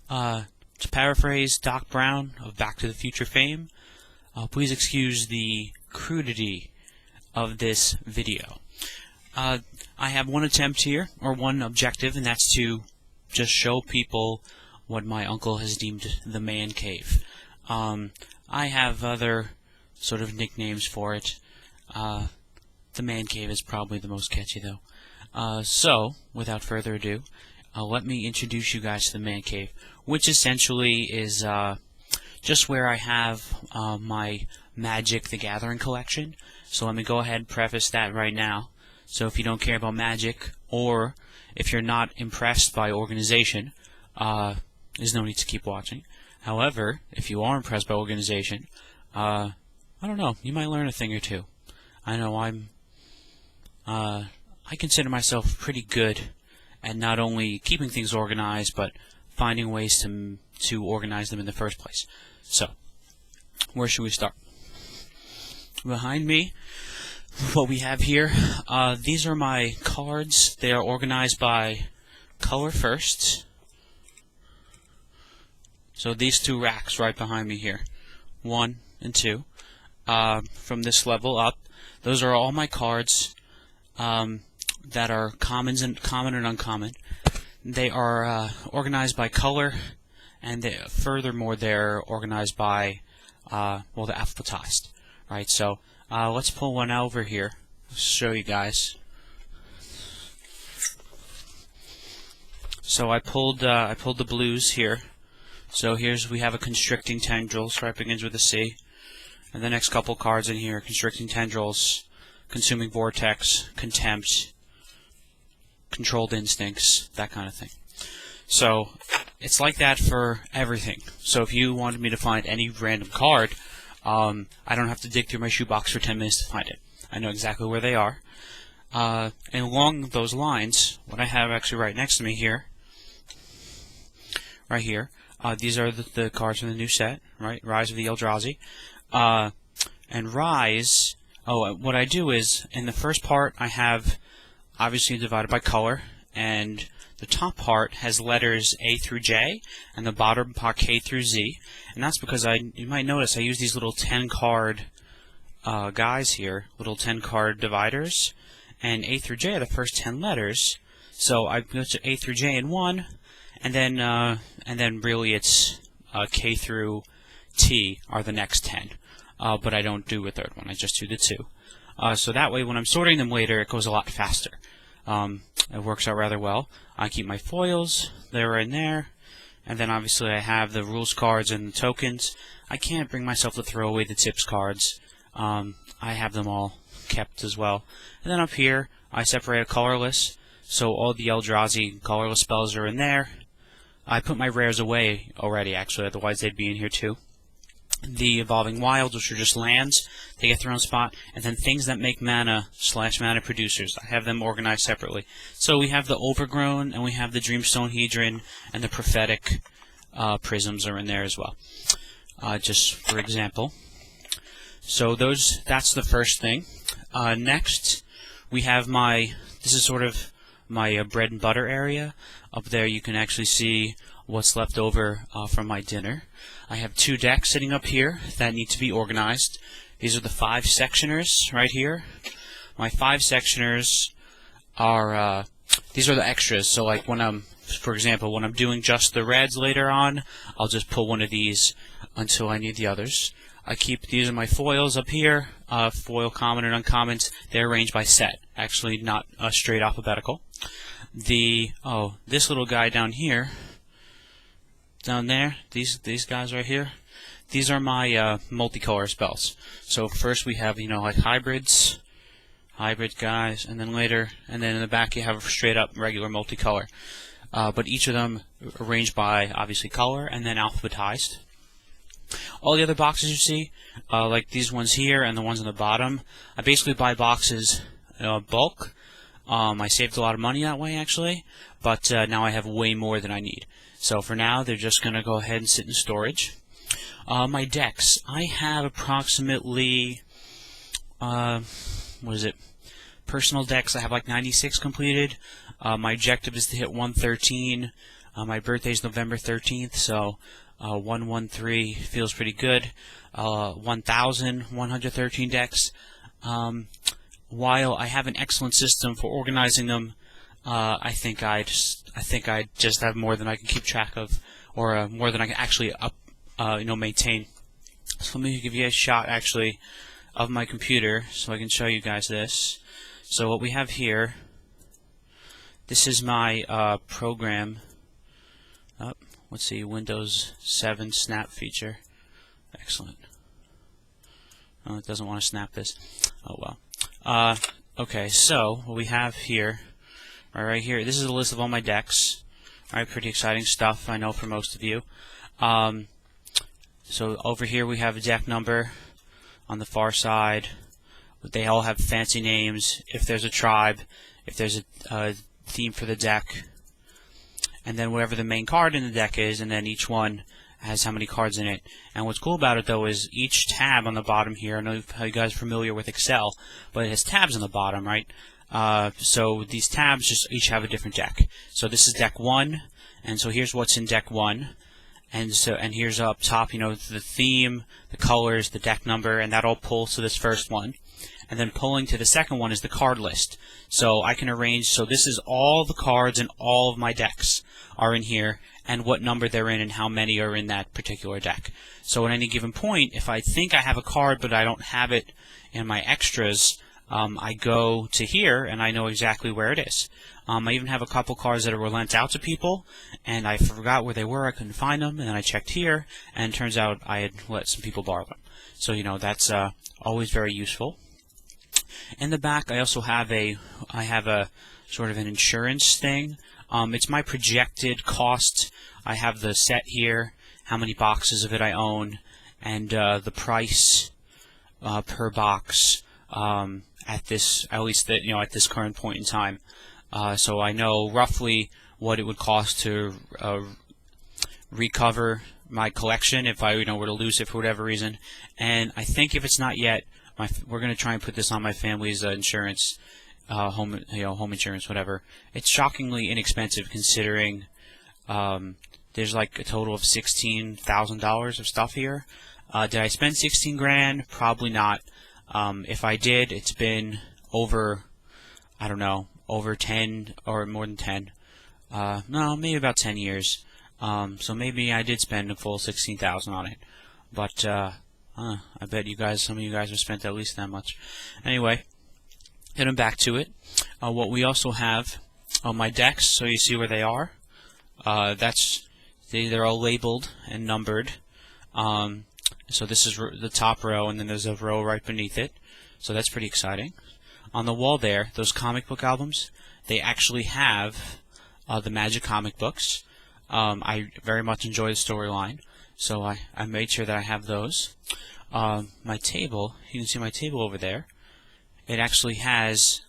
To paraphrase Doc Brown of Back to the Future fame, please excuse the crudity of this video. I have one attempt here, or one objective, and that's to just show people what my uncle has deemed the man cave. I have other sort of nicknames for it. The man cave is probably the most catchy, though. So, without further ado, let me introduce you guys to the man cave, which essentially is just where I have my Magic the Gathering collection. So let me go ahead and preface that right now. So if you don't care about Magic, or if you're not impressed by organization, there's no need to keep watching. However, if you are impressed by organization, I don't know, you might learn a thing or two. I know I consider myself pretty good at not only keeping things organized, but finding ways to organize them in the first place. So, where should we start? Behind me, what we have here, these are my cards. They are organized by color first. So these two racks right behind me here, 1 and 2, from this level up, those are all my cards that are common and uncommon. They are organized by color, and furthermore, they're organized by, well, they're alphabetized, right? So let's pull one over here, show you guys. So I pulled the blues here. So we have a Constricting Tendrils, right, begins with a C. And the next couple cards in here, Constricting Tendrils, Consuming Vortex, Contempt, Controlled Instincts, that kind of thing. So, it's like that for everything. So if you wanted me to find any random card, I don't have to dig through my shoebox for 10 minutes to find it. I know exactly where they are. And along those lines, what I have actually right next to me here, right here, these are the cards from the new set, right? Rise of the Eldrazi. And Rise, what I do is, in the first part, I have obviously divided by color, and the top part has letters A through J, and the bottom part K through Z. And that's because you might notice I use these little 10-card guys here, little 10-card dividers, and A through J are the first 10 letters. So I go to A through J in one, and then really it's K through T are the next 10. But I don't do a third one, I just do the 2. So that way when I'm sorting them later, it goes a lot faster. It works out rather well. I keep my foils, they're in there, and then obviously I have the rules cards and the tokens. I can't bring myself to throw away the tips cards. I have them all kept as well. And then up here, I separate a colorless, so all the Eldrazi colorless spells are in there. I put my rares away already, actually, otherwise they'd be in here too. The Evolving Wilds, which are just lands, they get their own spot, and then things that make mana / mana producers. I have them organized separately. So we have the Overgrown, and we have the Dreamstone Hedron, and the Prophetic Prisms are in there as well. Just for example. So that's the first thing. Next, we have this is sort of my bread and butter area. Up there you can actually see what's left over from my dinner. I have 2 decks sitting up here that need to be organized. These are the 5 sectioners right here. My 5 sectioners are, these are the extras. So like for example, when I'm doing just the reds later on, I'll just pull one of these until I need the others. These are my foils up here, foil common and uncommons. They're arranged by set, actually not straight alphabetical. This little guy down here, down there, these guys right here, these are my multicolor spells. So first we have, like hybrid guys, and then later, and then in the back you have straight up regular multicolor. But each of them arranged by obviously color and then alphabetized. All the other boxes you see, like these ones here and the ones on the bottom, I basically buy boxes bulk. I saved a lot of money that way, actually, but now I have way more than I need. So for now, they're just going to go ahead and sit in storage. My decks, I have approximately, personal decks, I have like 96 completed. My objective is to hit 113. My birthday's November 13th, so 113 feels pretty good. 1,113 decks. While I have an excellent system for organizing them, I think I just have more than I can keep track of, or more than I can actually maintain. So let me give you a shot actually of my computer so I can show you guys this. So what we have here, this is my program. Let's see, Windows 7 snap feature. Excellent. Oh, it doesn't want to snap this. Oh well. Okay, so what we have here, right here, this is a list of all my decks. Alright, pretty exciting stuff, I know, for most of you. So over here we have a deck number on the far side. They all have fancy names. If there's a tribe, if there's a theme for the deck, and then whatever the main card in the deck is, and then each one has how many cards in it. And what's cool about it, though, is each tab on the bottom here, I know how you guys are familiar with Excel, but it has tabs on the bottom, right? So these tabs just each have a different deck. So this is deck 1, and so here's what's in deck 1. And here's up top, the theme, the colors, the deck number, and that all pulls to this first one. And then pulling to the second one is the card list. So I can arrange, so this is all the cards in all of my decks are in here, and what number they're in and how many are in that particular deck. So at any given point, if I think I have a card but I don't have it in my extras, I go to here and I know exactly where it is. I even have a couple cards that were lent out to people, and I forgot where they were. I couldn't find them, and then I checked here, and it turns out I had let some people borrow them. So that's always very useful. In the back, I also have a sort of an insurance thing. It's my projected cost. I have the set here, how many boxes of it I own, and the price per box at this current point in time. So I know roughly what it would cost to recover my collection if I were to lose it for whatever reason. And I think if it's not yet, we're going to try and put this on my family's insurance, home insurance, whatever. It's shockingly inexpensive considering there's like a total of $16,000 of stuff here. Did I spend 16 grand? Probably not. If I did, it's been over, I don't know, over 10 or more than 10. No, maybe about 10 years. So maybe I did spend a full 16,000 on it. But I bet some of you guys have spent at least that much. Anyway, getting back to it, what we also have on my decks, so you see where they are. They're all labeled and numbered. So this is the top row, and then there's a row right beneath it. So that's pretty exciting. On the wall there, those comic book albums, they actually have the Magic comic books. I very much enjoy the storyline, so I made sure that I have those. My table, you can see my table over there. It actually has